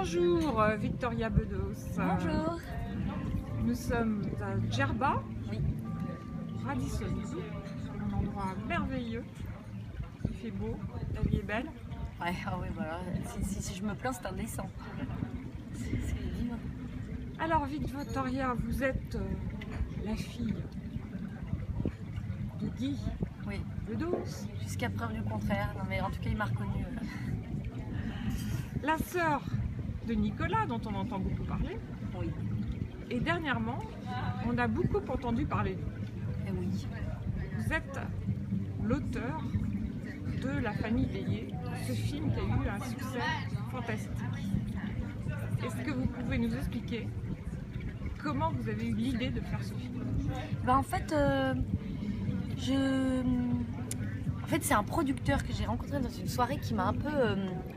Bonjour Victoria Bedos. Bonjour. Nous sommes à Djerba, Oui. Radisson Blu, un endroit merveilleux. Il fait beau, la vie est belle. Ouais, ah oui, voilà. Si je me plains, c'est indécent. C'est vivre. Alors Victoria, vous êtes la fille de Guy Oui. Bedos, Jusqu'à preuve du contraire. Non, mais en tout cas, il m'a reconnue. la sœur de Nicolas, dont on entend beaucoup parler. Oui. Et dernièrement, on a beaucoup entendu parler de vous. Et oui. Vous êtes l'auteur de La famille Bélier, ce film qui a eu un succès fantastique. Est-ce que vous pouvez nous expliquer comment vous avez eu l'idée de faire ce film? Bah, en fait, c'est un producteur que j'ai rencontré dans une soirée qui m'a un peu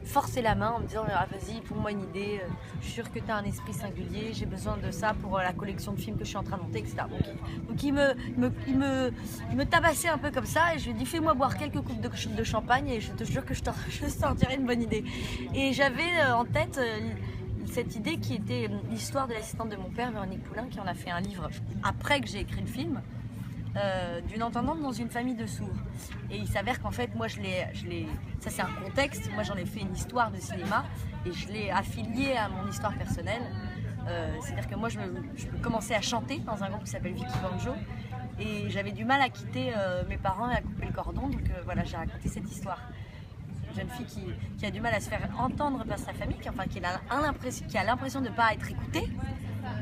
forcé la main en me disant ah, vas-y, pour moi une idée, je suis sûre que tu as un esprit singulier, j'ai besoin de ça pour la collection de films que je suis en train de monter, etc. Donc il me tabassait un peu comme ça et je lui ai dit fais-moi boire quelques coupes de champagne et je te jure que je sortirai une bonne idée. Et j'avais en tête cette idée qui était l'histoire de l'assistante de mon père, Véronique Poulain, qui en a fait un livre après que j'ai écrit le film. D'une entendante dans une famille de sourds. Et il s'avère qu'en fait, moi, ça c'est un contexte, moi j'en ai fait une histoire de cinéma et je l'ai affiliée à mon histoire personnelle. C'est-à-dire que moi, je commençais à chanter dans un groupe qui s'appelle Vicky Banjo et j'avais du mal à quitter mes parents et à couper le cordon, donc voilà, j'ai raconté cette histoire. Une jeune fille qui a du mal à se faire entendre par sa famille, qui a l'impression de ne pas être écoutée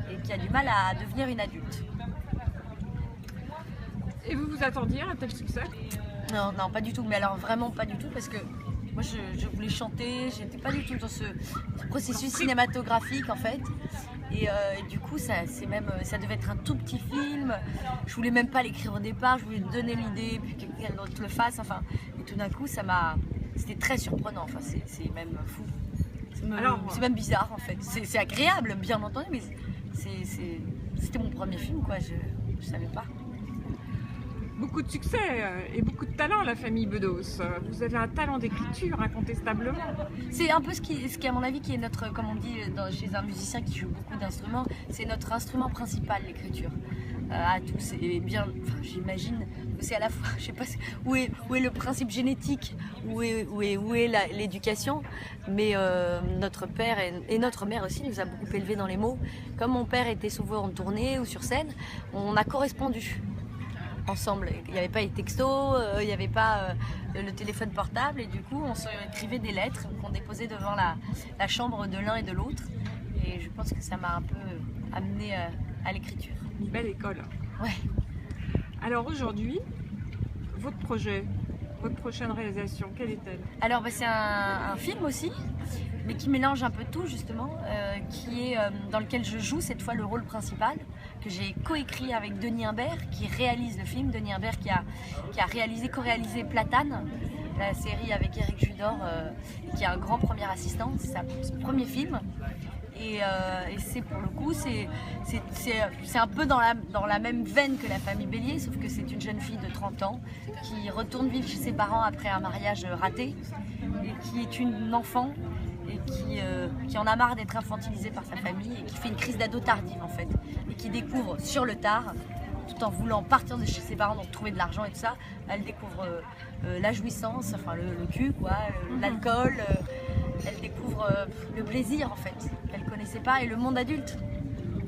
et qui a du mal à devenir une adulte. Et vous vous attendiez à un tel succès? Non, pas du tout, mais alors vraiment pas du tout parce que moi je voulais chanter, j'étais pas du tout dans ce processus cinématographique en fait. Et du coup ça devait être un tout petit film, je voulais même pas l'écrire au départ, je voulais donner l'idée puis que quelqu'un d'autre le fasse, enfin, et tout d'un coup c'était très surprenant, enfin c'est même fou. C'est même bizarre en fait, c'est agréable bien entendu, mais c'était mon premier film quoi, je savais pas. Beaucoup de succès et beaucoup de talent, la famille Bedos. Vous avez un talent d'écriture incontestablement. C'est un peu ce qui à mon avis qui est notre, comme on dit chez un musicien qui joue beaucoup d'instruments, c'est notre instrument principal, l'écriture. À tous, et bien, j'imagine que c'est à la fois, je sais pas où est le principe génétique, où est l'éducation, mais notre père et notre mère aussi nous a beaucoup élevés dans les mots. Comme mon père était souvent en tournée ou sur scène, on a correspondu ensemble. Il n'y avait pas les textos, il n'y avait pas le téléphone portable et du coup on se écrivait des lettres qu'on déposait devant la chambre de l'un et de l'autre et je pense que ça m'a un peu amené à l'écriture. Une belle école. Ouais. Alors aujourd'hui, votre projet, votre prochaine réalisation, quelle est-elle? Alors c'est un film aussi, mais qui mélange un peu tout justement, qui est dans lequel je joue cette fois le rôle principal, que j'ai coécrit avec Denis Imbert, qui réalise le film. Denis Imbert qui a co-réalisé Platane, la série avec Éric Judor, qui est un grand premier assistant, c'est son premier film. Et c'est pour le coup, c'est un peu dans la même veine que La famille Bélier, sauf que c'est une jeune fille de 30 ans qui retourne vivre chez ses parents après un mariage raté et qui est une enfant et qui en a marre d'être infantilisée par sa famille et qui fait une crise d'ado tardive en fait et qui découvre sur le tard, tout en voulant partir de chez ses parents, donc trouver de l'argent et tout ça, elle découvre la jouissance, enfin le cul quoi, l'alcool, elle découvre le plaisir en fait qu'elle connaissait pas et le monde adulte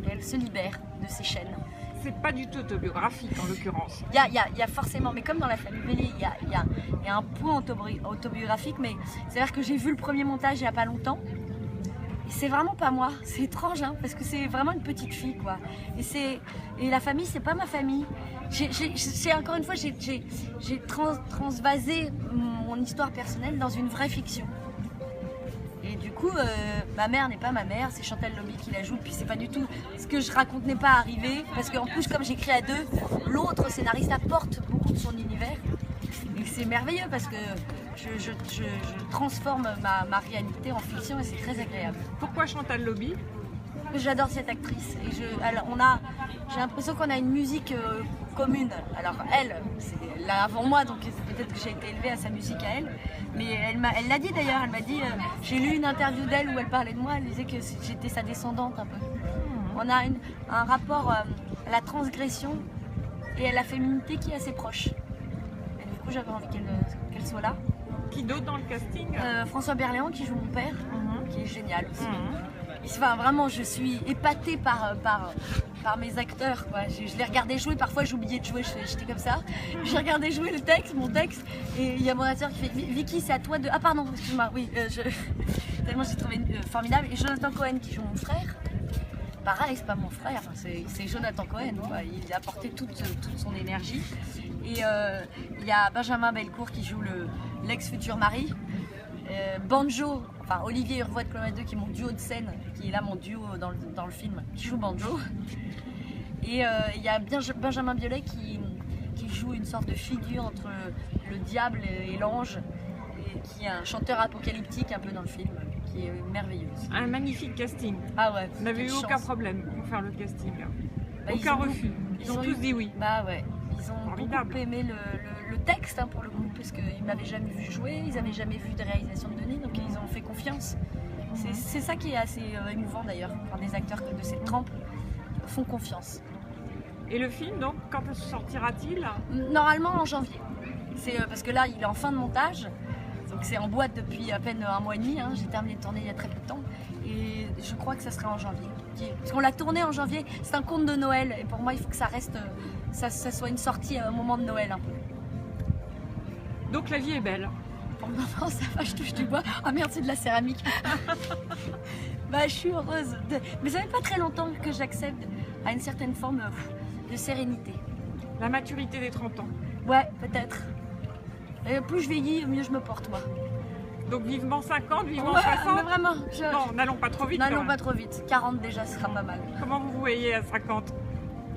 et elle se libère de ses chaînes. C'est pas du tout autobiographique en l'occurrence. Il y a forcément, mais comme dans La famille Bélier, il y a un point autobiographique, mais c'est vrai que j'ai vu le premier montage il y a pas longtemps. Et c'est vraiment pas moi, c'est étrange hein, parce que c'est vraiment une petite fille quoi. Et la famille c'est pas ma famille. Encore une fois j'ai transvasé mon histoire personnelle dans une vraie fiction. Et du coup, ma mère n'est pas ma mère, c'est Chantal Lobby qui la joue, puis c'est pas du tout ce que je raconte n'est pas arrivé, parce qu'en plus, comme j'écris à deux, l'autre scénariste apporte beaucoup de son univers. Et c'est merveilleux parce que je transforme ma réalité en fiction et c'est très agréable. Pourquoi Chantal Lobby? J'adore cette actrice. Et j'ai l'impression qu'on a une musique commune. Alors elle, c'est là avant moi, donc peut-être que j'ai été élevée à sa musique à elle. Mais elle l'a dit d'ailleurs, elle m'a dit, j'ai lu une interview d'elle où elle parlait de moi, elle disait que j'étais sa descendante un peu. On a un rapport à la transgression et à la féminité qui est assez proche. Et du coup j'avais envie qu'elle soit là. Qui d'autre dans le casting? François Berléand qui joue mon père, qui est génial aussi. Enfin, vraiment, je suis épatée par mes acteurs, quoi. Je les regardais jouer, parfois j'oubliais de jouer, j'étais comme ça. Je regardais jouer mon texte, et il y a mon acteur qui fait Vicky, c'est à toi de. Ah, pardon, excuse-moi, oui, tellement j'ai trouvé formidable. Et Jonathan Cohen qui joue mon frère. Pareil, c'est pas mon frère, c'est Jonathan Cohen, quoi. Il a apporté toute son énergie. Et il y a Benjamin Bellecourt qui joue l'ex-futur mari. Banjo, enfin Olivier Urvois de Kilomètre 2 qui est mon duo de scène, qui est là mon duo dans le film, qui joue Banjo. Et il y a Benjamin Biolay qui joue une sorte de figure entre le diable et l'ange, et qui est un chanteur apocalyptique un peu dans le film, qui est merveilleux. Un magnifique casting. Ah ouais. Vous n'avez eu aucun problème pour faire le casting? Bah, aucun refus. Ils ont tous dit oui. Bah ouais. Ils ont beaucoup aimé le texte pour le coup, parce qu'ils ne m'avaient jamais vu jouer, ils n'avaient jamais vu de réalisation de Denis, donc ils ont fait confiance. C'est ça qui est assez émouvant d'ailleurs, quand des acteurs de cette trempe font confiance. Et le film, donc, quand sortira-t-il? Normalement en janvier. C'est parce que là, il est en fin de montage, donc c'est en boîte depuis à peine un mois et demi. J'ai terminé de tourner il y a très peu de temps, et je crois que ça sera en janvier. Parce qu'on l'a tourné en janvier, c'est un conte de Noël, et pour moi, il faut que ça reste, ça soit une sortie au moment de Noël un peu. Donc la vie est belle. Pour le moment, ça va, je touche du bois. Ah merde, c'est de la céramique. Bah, je suis heureuse. Mais ça fait pas très longtemps que j'accède à une certaine forme de sérénité. La maturité des 30 ans. Ouais, peut-être. Et plus je vieillis, mieux je me porte, moi. Donc vivement 50, vivement ouais, 60. Mais vraiment. Non, n'allons pas trop vite. N'allons pas trop vite. 40 déjà, ce sera pas mal. Comment vous voyez à 50?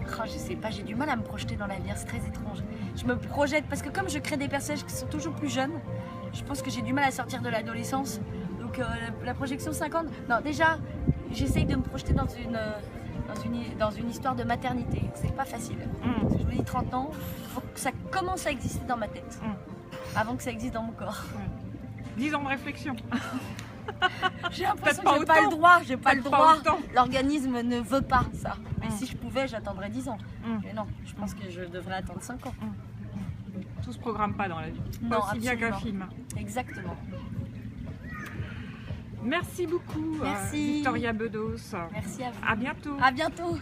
Oh, je sais pas, j'ai du mal à me projeter dans l'avenir, c'est très étrange. Je me projette parce que comme je crée des personnages qui sont toujours plus jeunes, je pense que j'ai du mal à sortir de l'adolescence. Donc la projection 50, non déjà, j'essaye de me projeter dans une histoire de maternité. C'est pas facile. Je me dis 30 ans, il faut que ça commence à exister dans ma tête, avant que ça existe dans mon corps. 10 ans de réflexion. J'ai l'impression que j'ai pas le droit, L'organisme ne veut pas ça. Mais si je pouvais, j'attendrais 10 ans. Mais non, je pense que je devrais attendre 5 ans. Tout se programme pas dans la vie. Non, aussi bien qu'un film. Exactement. Merci beaucoup, Merci. Victoria Bedos. Merci à vous. À bientôt. À bientôt.